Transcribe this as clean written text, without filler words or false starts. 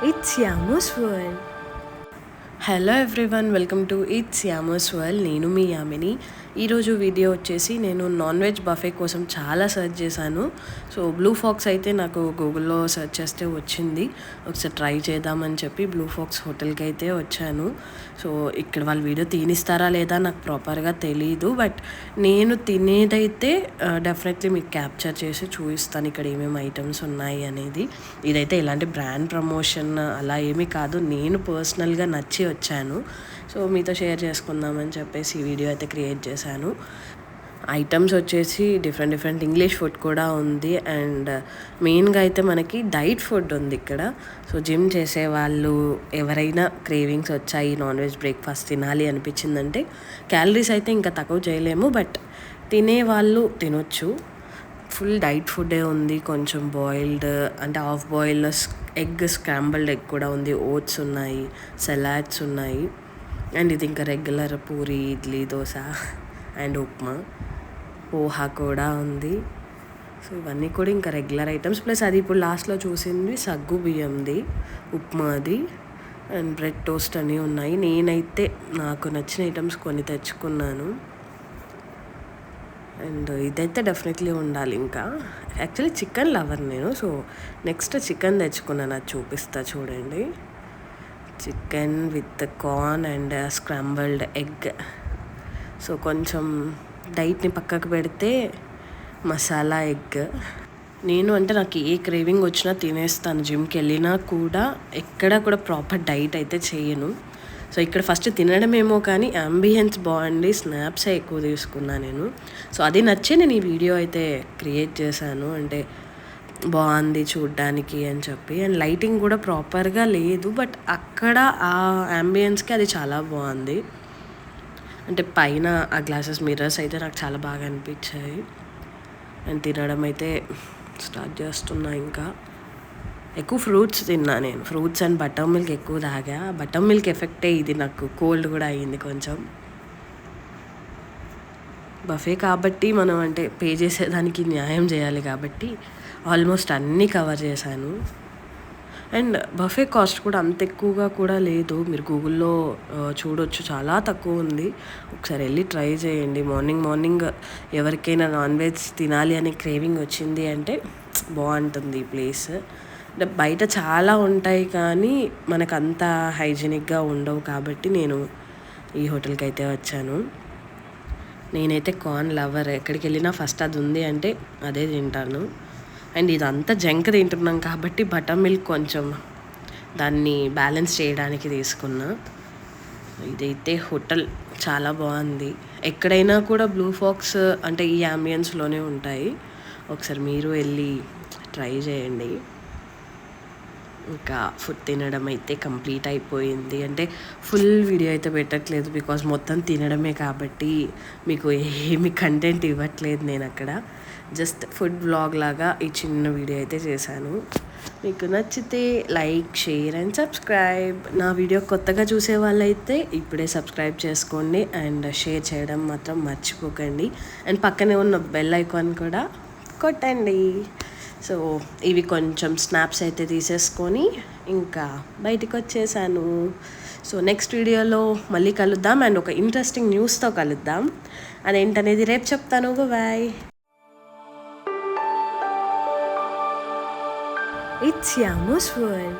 It's Yamu's World. Hello everyone, welcome to it's Yamu's world. నేను మీ యామిని. ఈరోజు వీడియో వచ్చేసి నేను నాన్ వెజ్ బఫే కోసం చాలా సెర్చ్ చేశాను. సో బ్లూ ఫాక్స్ అయితే నాకు గూగుల్లో సెర్చ్ చేస్తే వచ్చింది. ఒకసారి ట్రై చేద్దామని చెప్పి బ్లూ ఫాక్స్ హోటల్కి అయితే వచ్చాను. సో ఇక్కడ వాళ్ళు వీడియో తీనిస్తారా లేదా నాకు ప్రాపర్గా తెలీదు, బట్ నేను తినేదైతే డెఫినెట్లీ మీకు క్యాప్చర్ చేసి చూపిస్తాను ఇక్కడ ఏమేమి ఐటమ్స్ ఉన్నాయి అనేది. ఇదైతే ఎలాంటి బ్రాండ్ ప్రమోషన్ అలా ఏమీ కాదు, నేను పర్సనల్గా నచ్చి వచ్చాను. సో మీతో షేర్ చేసుకుందామని చెప్పేసి ఈ వీడియో అయితే క్రియేట్ చేశాను. ఐటమ్స్ వచ్చేసి డిఫరెంట్ ఇంగ్లీష్ ఫుడ్ కూడా ఉంది, అండ్ మెయిన్గా అయితే మనకి డైట్ ఫుడ్ ఉంది ఇక్కడ. సో జిమ్ చేసే వాళ్ళు ఎవరైనా క్రేవింగ్స్ వచ్చాయి నాన్ వెజ్ బ్రేక్ఫాస్ట్ తినాలి అనిపించిందంటే క్యాలరీస్ అయితే ఇంకా తక్కువ చేయలేము, బట్ తినేవాళ్ళు తినొచ్చు. ఫుల్ డైట్ ఫుడ్డే ఉంది. కొంచెం బాయిల్డ్ అంటే half boiled egg, scrambled egg కూడా ఉంది, ఓట్స్ ఉన్నాయి, సలాడ్స్ ఉన్నాయి, అండ్ ఇది ఇంకా రెగ్యులర్ పూరి, ఇడ్లీ, దోశ అండ్ ఉప్మా, పోహా కూడా ఉంది. సో ఇవన్నీ కూడా ఇంకా రెగ్యులర్ ఐటమ్స్. ప్లస్ అది ఇప్పుడు లాస్ట్లో చూసింది సగ్గు బియ్యంది ఉప్మాది, అండ్ బ్రెడ్ టోస్ట్ అన్నీ ఉన్నాయి. నేనైతే నాకు నచ్చిన ఐటమ్స్ కొన్ని తెచ్చుకున్నాను, అండ్ ఇదైతే డెఫినెట్లీ ఉండాలి. ఇంకా యాక్చువల్లీ చికెన్ లవర్ నేను, సో నెక్స్ట్ చికెన్ తెచ్చుకున్నాను, అది చూపిస్తా చూడండి. Chicken with corn and scrambled egg. So కొంచెం డైట్ని పక్కకు పెడితే మసాలా ఎగ్. నేను అంటే నాకు ఏ క్రేవింగ్ వచ్చినా తినేస్తాను. జిమ్కి వెళ్ళినా కూడా ఎక్కడా కూడా ప్రాపర్ డైట్ అయితే చేయను. సో ఇక్కడ ఫస్ట్ తినడమేమో కానీ అంబియన్స్ బాగుండి స్నాప్సే ఎక్కువ తీసుకున్నా నేను. సో అది నచ్చే నేను ఈ వీడియో అయితే క్రియేట్ చేశాను, అంటే బాగుంది చూడ్డానికి అని చెప్పి. అండ్ లైటింగ్ కూడా ప్రాపర్గా లేదు, బట్ అక్కడ ఆ అంబియన్స్కి అది చాలా బాగుంది. అంటే పైన ఆ గ్లాసెస్ మిర్రర్స్ అయితే నాకు చాలా బాగా అనిపించాయి. అండ్ తినడం అయితే స్టార్ట్ చేస్తున్నా. ఇంకా ఎక్కువ ఫ్రూట్స్ తిన్నా నేను. ఫ్రూట్స్ అండ్ బటర్ మిల్క్ ఎక్కువ తాగా. బటర్ మిల్క్ ఎఫెక్టే ఇది, నాకు కోల్డ్ కూడా అయ్యింది కొంచెం. బఫే కాబట్టి మనం అంటే పే చేసేదానికి న్యాయం చేయాలి కాబట్టి ఆల్మోస్ట్ అన్నీ కవర్ చేశాను. అండ్ బఫే కాస్ట్ కూడా అంత ఎక్కువగా కూడా లేదు, మీరు గూగుల్లో చూడొచ్చు, చాలా తక్కువ ఉంది. ఒకసారి వెళ్ళి ట్రై చేయండి. మార్నింగ్ ఎవరికైనా నాన్ వెజ్ తినాలి అనే క్రేవింగ్ వచ్చింది అంటే బాగుంటుంది ఈ ప్లేస్. అంటే బయట చాలా ఉంటాయి కానీ మనకు అంత హైజీనిక్గా ఉండవు కాబట్టి నేను ఈ హోటల్కి అయితే వచ్చాను. నేనైతే కార్న్ లవర్, ఎక్కడికి వెళ్ళినా ఫస్ట్ అది ఉంది అంటే అదే తింటాను. అండ్ ఇదంతా జంక్ తింటున్నాం కాబట్టి బటర్ మిల్క్ కొంచెం దాన్ని బ్యాలెన్స్ చేయడానికి తీసుకున్నా. ఇదైతే హోటల్ చాలా బాగుంది. ఎక్కడైనా కూడా బ్లూ ఫాక్స్ అంటే ఈ అంబియన్స్లోనే ఉంటాయి. ఒకసారి మీరు వెళ్ళి ట్రై చేయండి. ఇంకా ఫుడ్ తినడం అయితే కంప్లీట్ అయిపోయింది. అంటే ఫుల్ వీడియో అయితే పెట్టట్లేదు, బికాజ్ మొత్తం తినడమే కాబట్టి మీకు ఏమి కంటెంట్ ఇవ్వట్లేదు. నేను అక్కడ జస్ట్ ఫుడ్ వ్లాగ్ లాగా ఈ చిన్న వీడియో అయితే చేశాను. మీకు నచ్చితే లైక్, షేర్ అండ్ సబ్స్క్రైబ్. నా వీడియో కొత్తగా చూసే వాళ్ళైతే ఇప్పుడే సబ్స్క్రైబ్ చేసుకోండి, అండ్ షేర్ చేయడం మాత్రం మర్చిపోకండి. అండ్ పక్కనే ఉన్న బెల్ ఐకాన్ కూడా కొట్టండి. సో ఇవి కొంచెం స్నాప్స్ అయితే తీసేసుకొని ఇంకా బయటికి వచ్చేసాను. సో నెక్స్ట్ వీడియోలో మళ్ళీ కలుద్దాం, అండ్ ఒక ఇంట్రెస్టింగ్ న్యూస్తో కలుద్దాం. అదేంటనేది రేపు చెప్తాను. బాయ్. It's Yamu's World.